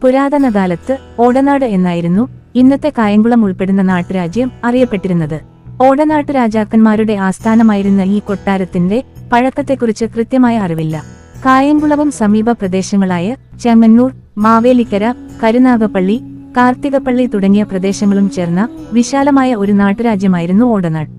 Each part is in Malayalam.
പുരാതന കാലത്ത് ഓടനാട് എന്നായിരുന്നു ഇന്നത്തെ കായംകുളം ഉൾപ്പെടുന്ന നാട്ടുരാജ്യം അറിയപ്പെട്ടിരുന്നത്. ഓടനാട്ടു രാജാക്കന്മാരുടെ ആസ്ഥാനമായിരുന്ന ഈ കൊട്ടാരത്തിന്റെ പഴക്കത്തെക്കുറിച്ച് കൃത്യമായ അറിവില്ല. കായംകുളവും സമീപ പ്രദേശങ്ങളായ ചെമ്മന്നൂർ, മാവേലിക്കര, കരുനാഗപ്പള്ളി, കാർത്തികപ്പള്ളി തുടങ്ങിയ പ്രദേശങ്ങളും ചേർന്ന വിശാലമായ ഒരു നാട്ടുരാജ്യമായിരുന്നു ഓടനാട്.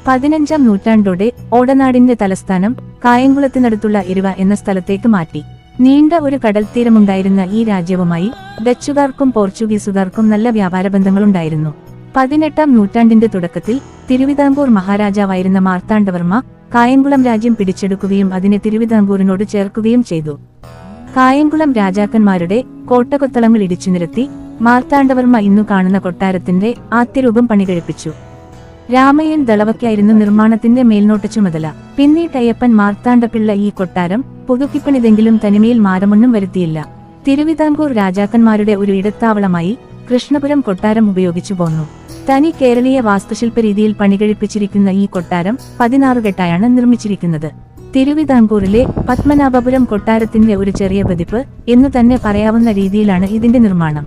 15ാം നൂറ്റാണ്ടോടെ ഓടനാടിന്റെ തലസ്ഥാനം കായംകുളത്തിനടുത്തുള്ള ഇരുവ എന്ന സ്ഥലത്തേക്ക് മാറ്റി. നീണ്ട ഒരു കടൽത്തീരമുണ്ടായിരുന്ന ഈ രാജ്യവുമായി ഡച്ചുകാർക്കും പോർച്ചുഗീസുകാർക്കും നല്ല വ്യാപാര ബന്ധങ്ങളുണ്ടായിരുന്നു. 18ാം നൂറ്റാണ്ടിന്റെ തുടക്കത്തിൽ തിരുവിതാംകൂർ മഹാരാജാവായിരുന്ന മാർത്താണ്ഡവർമ്മ കായംകുളം രാജ്യം പിടിച്ചെടുക്കുകയും അതിനെ തിരുവിതാംകൂറിനോട് ചേർക്കുകയും ചെയ്തു. കായംകുളം രാജാക്കന്മാരുടെ കോട്ടകൊത്തളങ്ങൾ ഇടിച്ചു നിരത്തി മാർത്താണ്ഡവർമ്മ ഇന്നു കാണുന്ന കൊട്ടാരത്തിന്റെ ആദ്യരൂപം പണികഴിപ്പിച്ചു. രാമയ്യൻ ദളവയ്ക്കായിരുന്നു നിർമ്മാണത്തിന്റെ മേൽനോട്ട ചുമതല. പിന്നീട് അയ്യപ്പൻ മാർത്താണ്ഡപിള്ള ഈ കൊട്ടാരം പുതുക്കിപ്പണിതെങ്കിലും തനിമയിൽ മാറ്റമൊന്നും വരുത്തിയില്ല. തിരുവിതാംകൂർ രാജാക്കന്മാരുടെ ഒരു ഇടത്താവളമായി കൃഷ്ണപുരം കൊട്ടാരം ഉപയോഗിച്ചു പോന്നു. തനി കേരളീയ വാസ്തുശില്പ രീതിയിൽ പണികഴിപ്പിച്ചിരിക്കുന്ന ഈ കൊട്ടാരം 16 കെട്ടായാണ് നിർമ്മിച്ചിരിക്കുന്നത്. തിരുവിതാംകൂറിലെ പത്മനാഭപുരം കൊട്ടാരത്തിന്റെ ഒരു ചെറിയ പതിപ്പ് എന്നു തന്നെ പറയാവുന്ന രീതിയിലാണ് ഇതിന്റെ നിർമ്മാണം.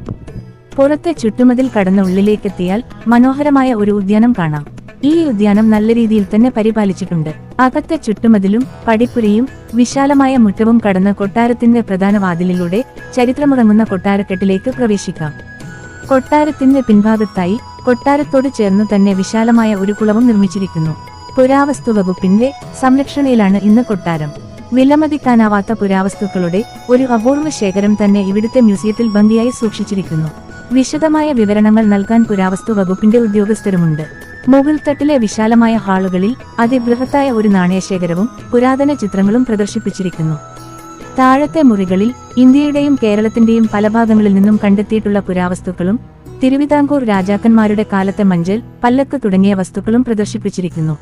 പുറത്തെ ചുറ്റുമതിൽ കടന്ന ഉള്ളിലേക്കെത്തിയാൽ മനോഹരമായ ഒരു ഉദ്യാനം കാണാം. ഈ ഉദ്യാനം നല്ല രീതിയിൽ തന്നെ പരിപാലിച്ചിട്ടുണ്ട്. അകത്തെ ചുറ്റുമതിലും പടിപ്പുരയും വിശാലമായ മുറ്റവും കടന്ന് കൊട്ടാരത്തിന്റെ പ്രധാന വാതിലിലൂടെ ചരിത്രമുറങ്ങുന്ന കൊട്ടാരക്കെട്ടിലേക്ക് പ്രവേശിക്കാം. കൊട്ടാരത്തിന്റെ പിൻഭാഗത്തായി കൊട്ടാരത്തോട് ചേർന്നു തന്നെ വിശാലമായ ഒരു കുളവും നിർമ്മിച്ചിരിക്കുന്നു. പുരാവസ്തു വകുപ്പിന്റെ സംരക്ഷണയിലാണ് ഇന്ന് കൊട്ടാരം. വിലമതിക്കാനാവാത്ത പുരാവസ്തുക്കളുടെ ഒരു അപൂർവ ശേഖരം തന്നെ ഇവിടുത്തെ മ്യൂസിയത്തിൽ ഭംഗിയായി സൂക്ഷിച്ചിരിക്കുന്നു. വിശദമായ വിവരണങ്ങൾ നൽകാൻ പുരാവസ്തു വകുപ്പിന്റെ ഉദ്യോഗസ്ഥരുമുണ്ട്. മുകൾത്തട്ടിലെ വിശാലമായ ഹാളുകളിൽ അതിബൃഹത്തായ ഒരു നാണയശേഖരവും പുരാതന ചിത്രങ്ങളും പ്രദർശിപ്പിച്ചിരിക്കുന്നു. താഴത്തെ മുറികളിൽ ഇന്ത്യയുടെയും കേരളത്തിന്റെയും പല ഭാഗങ്ങളിൽ നിന്നും കണ്ടെത്തിയിട്ടുള്ള പുരാവസ്തുക്കളും തിരുവിതാംകൂർ രാജാക്കന്മാരുടെ കാലത്തെ മഞ്ചൽ, പല്ലക്ക് തുടങ്ങിയ വസ്തുക്കളും പ്രദർശിപ്പിച്ചിരിക്കുന്നു.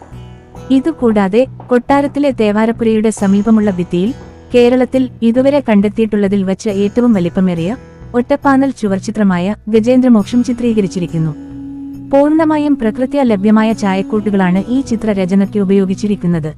ഇതുകൂടാതെ കൊട്ടാരത്തിലെ തേവാരപ്പുരയുടെ സമീപമുള്ള ഭിത്തിയിൽ കേരളത്തിൽ ഇതുവരെ കണ്ടെത്തിയിട്ടുള്ളതിൽ വച്ച് ഏറ്റവും വലിപ്പമേറിയ ഒറ്റപ്പാനൽ ചുവർച്ചിത്രമായ ഗജേന്ദ്രമോക്ഷം ചിത്രീകരിച്ചിരിക്കുന്നു. പൂർണ്ണമായും പ്രകൃത്യാ ലഭ്യമായ ചായക്കൂട്ടുകളാണ് ഈ ചിത്രരചനയ്ക്ക് ഉപയോഗിച്ചിരിക്കുന്നത്.